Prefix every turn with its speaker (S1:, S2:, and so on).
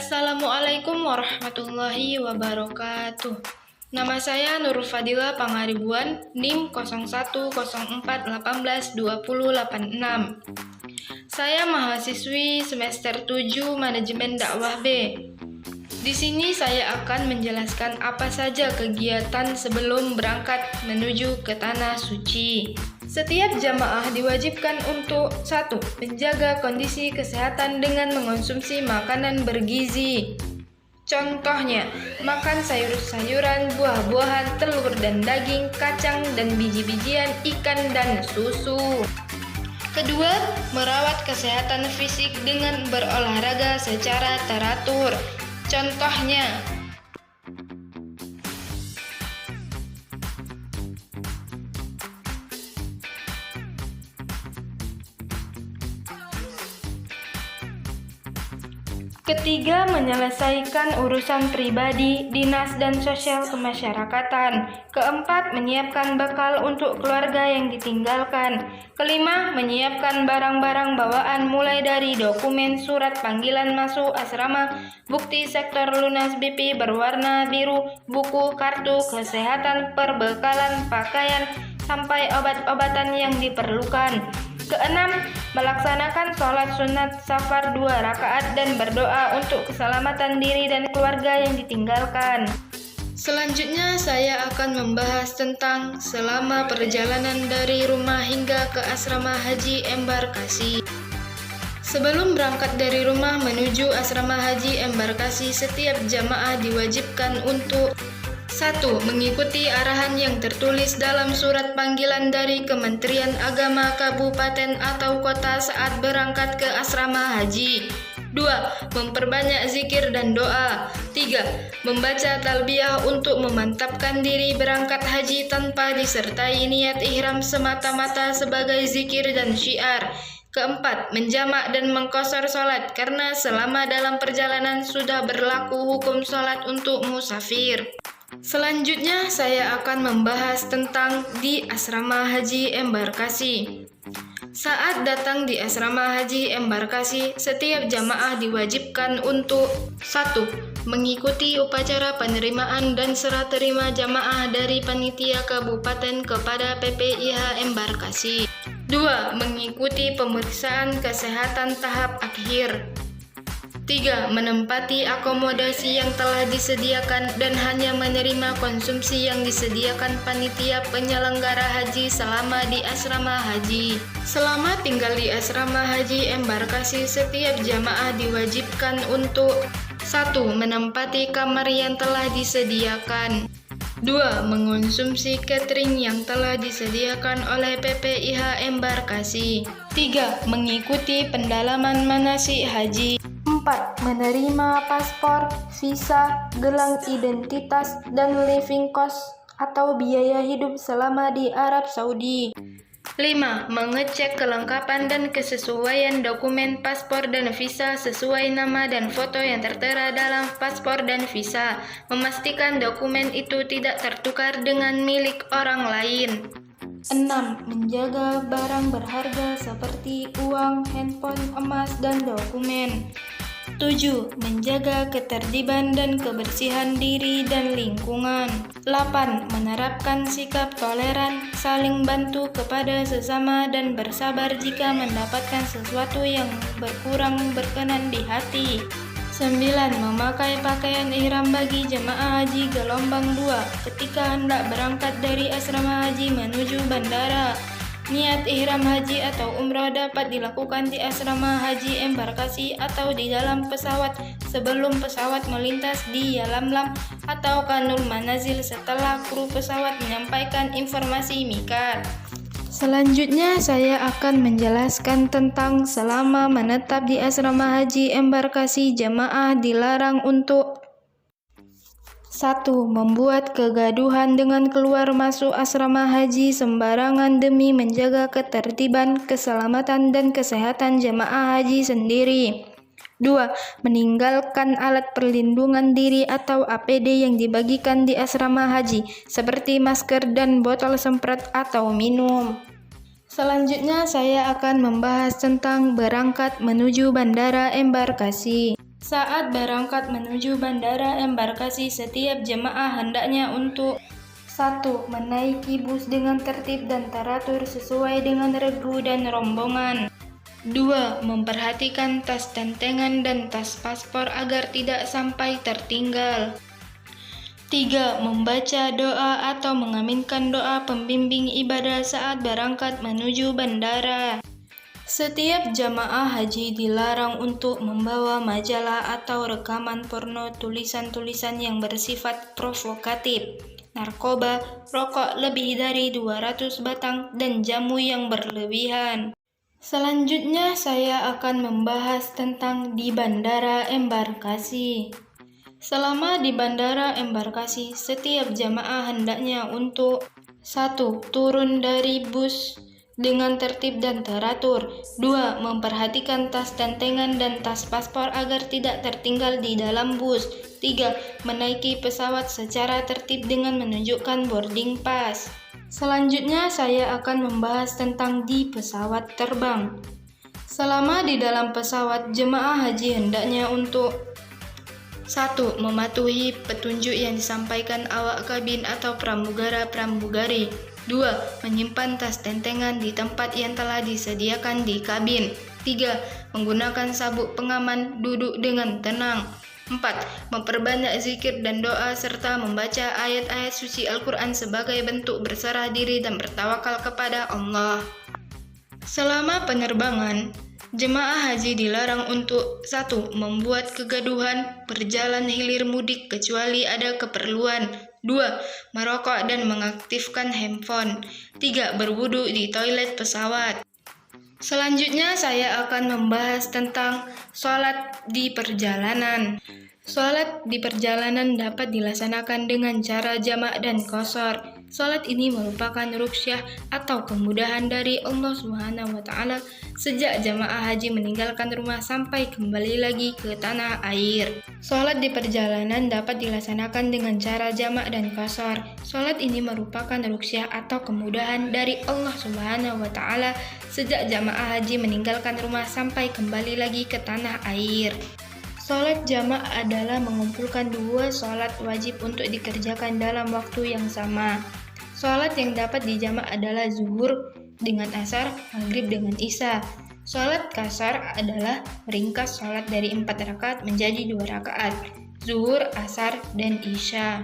S1: Assalamualaikum warahmatullahi wabarakatuh. Nama saya Nurul Fadila Pangaribuan, NIM 0104182086. Saya mahasiswi semester 7 Manajemen Dakwah B. Di sini saya akan menjelaskan apa saja kegiatan sebelum berangkat menuju ke Tanah Suci. Setiap jamaah diwajibkan untuk 1. Menjaga kondisi kesehatan dengan mengonsumsi makanan bergizi. Contohnya, makan sayur-sayuran, buah-buahan, telur dan daging, kacang dan biji-bijian, ikan dan susu. Kedua, merawat kesehatan fisik dengan berolahraga secara teratur. Contohnya, ketiga, menyelesaikan urusan pribadi, dinas, dan sosial kemasyarakatan. Keempat, menyiapkan bekal untuk keluarga yang ditinggalkan. Kelima, menyiapkan barang-barang bawaan mulai dari dokumen, surat panggilan masuk asrama, bukti sektor lunas BP berwarna biru, buku, kartu kesehatan, perbekalan, pakaian, sampai obat-obatan yang diperlukan. Keenam, melaksanakan sholat sunat safar 2 rakaat dan berdoa untuk keselamatan diri dan keluarga yang ditinggalkan. Selanjutnya saya akan membahas tentang selama perjalanan dari rumah hingga ke asrama haji embarkasi. Sebelum berangkat dari rumah menuju asrama haji embarkasi, setiap jamaah diwajibkan untuk 1. Mengikuti arahan yang tertulis dalam surat panggilan dari Kementerian Agama Kabupaten atau Kota saat berangkat ke asrama haji. 2. Memperbanyak zikir dan doa. 3. Membaca talbiyah untuk memantapkan diri berangkat haji tanpa disertai niat ihram semata-mata sebagai zikir dan syiar. Keempat, menjamak dan mengqashar sholat karena selama dalam perjalanan sudah berlaku hukum sholat untuk musafir. Selanjutnya saya akan membahas tentang di asrama haji embarkasi. Saat datang di asrama haji embarkasi, setiap jamaah diwajibkan untuk 1. Mengikuti upacara penerimaan dan serah terima jamaah dari panitia kabupaten kepada PPIH embarkasi. 2. Mengikuti pemeriksaan kesehatan tahap akhir. 3. Menempati akomodasi yang telah disediakan dan hanya menerima konsumsi yang disediakan panitia penyelenggara haji selama di asrama haji. Selama tinggal di asrama haji embarkasi, setiap jamaah diwajibkan untuk 1. Menempati kamar yang telah disediakan. 2. Mengonsumsi catering yang telah disediakan oleh PPIH embarkasi. 3. Mengikuti pendalaman manasik haji. 4. Menerima paspor, visa, gelang identitas, dan living cost atau biaya hidup selama di Arab Saudi. 5. Mengecek kelengkapan dan kesesuaian dokumen paspor dan visa sesuai nama dan foto yang tertera dalam paspor dan visa. Memastikan dokumen itu tidak tertukar dengan milik orang lain. 6. Menjaga barang berharga seperti uang, handphone, emas, dan dokumen. 7. Menjaga ketertiban dan kebersihan diri dan lingkungan. 8. Menerapkan sikap toleran, saling bantu kepada sesama dan bersabar jika mendapatkan sesuatu yang berkurang berkenan di hati. 9. Memakai pakaian ihram bagi jemaah haji gelombang 2 ketika hendak berangkat dari asrama haji menuju bandara. Niat ihram haji atau umrah dapat dilakukan di asrama haji embarkasi atau di dalam pesawat sebelum pesawat melintas di Yalamlam atau Kanul Manazil setelah kru pesawat menyampaikan informasi mikat. Selanjutnya saya akan menjelaskan tentang selama menetap di asrama haji embarkasi jamaah dilarang untuk 1. Membuat kegaduhan dengan keluar masuk asrama haji sembarangan demi menjaga ketertiban, keselamatan, dan kesehatan jemaah haji sendiri. 2. Meninggalkan alat perlindungan diri atau APD yang dibagikan di asrama haji, seperti masker dan botol semprot atau minum. Selanjutnya saya akan membahas tentang berangkat menuju bandara embarkasi. Saat berangkat menuju bandara embarkasi, setiap jemaah hendaknya untuk 1. Menaiki bus dengan tertib dan teratur sesuai dengan regu dan rombongan. 2. Memperhatikan tas tentengan dan tas paspor agar tidak sampai tertinggal. 3. Membaca doa atau mengaminkan doa pembimbing ibadah saat berangkat menuju bandara. Setiap jamaah haji dilarang untuk membawa majalah atau rekaman porno, tulisan-tulisan yang bersifat provokatif, narkoba, rokok lebih dari 200 batang, dan jamu yang berlebihan. Selanjutnya saya akan membahas tentang di bandara embarkasi. Selama di bandara embarkasi, setiap jamaah hendaknya untuk 1. Turun dari bus dengan tertib dan teratur. 2. Memperhatikan tas tentengan dan tas paspor agar tidak tertinggal di dalam bus. 3. Menaiki pesawat secara tertib dengan menunjukkan boarding pass. Selanjutnya saya akan membahas tentang di pesawat terbang. Selama di dalam pesawat, jemaah haji hendaknya untuk 1. Mematuhi petunjuk yang disampaikan awak kabin atau pramugara-pramugari. 2. Menyimpan tas tentengan di tempat yang telah disediakan di kabin. 3. Menggunakan sabuk pengaman, duduk dengan tenang. 4. Memperbanyak zikir dan doa serta membaca ayat-ayat suci Al-Quran sebagai bentuk berserah diri dan bertawakal kepada Allah. Selama penerbangan, jemaah haji dilarang untuk 1. Membuat kegaduhan, berjalan hilir mudik kecuali ada keperluan. 2. Merokok dan mengaktifkan handphone. 3. Berwudu di toilet pesawat. Selanjutnya saya akan membahas tentang sholat di perjalanan. Sholat di perjalanan dapat dilaksanakan dengan cara jamak dan qashar. Sholat ini merupakan ruqyah atau kemudahan dari Allah Subhanahu wa Ta'ala sejak jamaah haji meninggalkan rumah sampai kembali lagi ke tanah air. Sholat di perjalanan dapat dilaksanakan dengan cara jamak dan qashar. Sholat ini merupakan ruqyah atau kemudahan dari Allah Subhanahu wa Ta'ala sejak jamaah haji meninggalkan rumah sampai kembali lagi ke tanah air. Sholat jamak adalah mengumpulkan dua sholat wajib untuk dikerjakan dalam waktu yang sama. Sholat yang dapat dijamak adalah zuhur dengan asar, maghrib dengan isya. Sholat qashar adalah meringkas sholat dari 4 rakaat menjadi 2 rakaat, zuhur, asar, dan isya.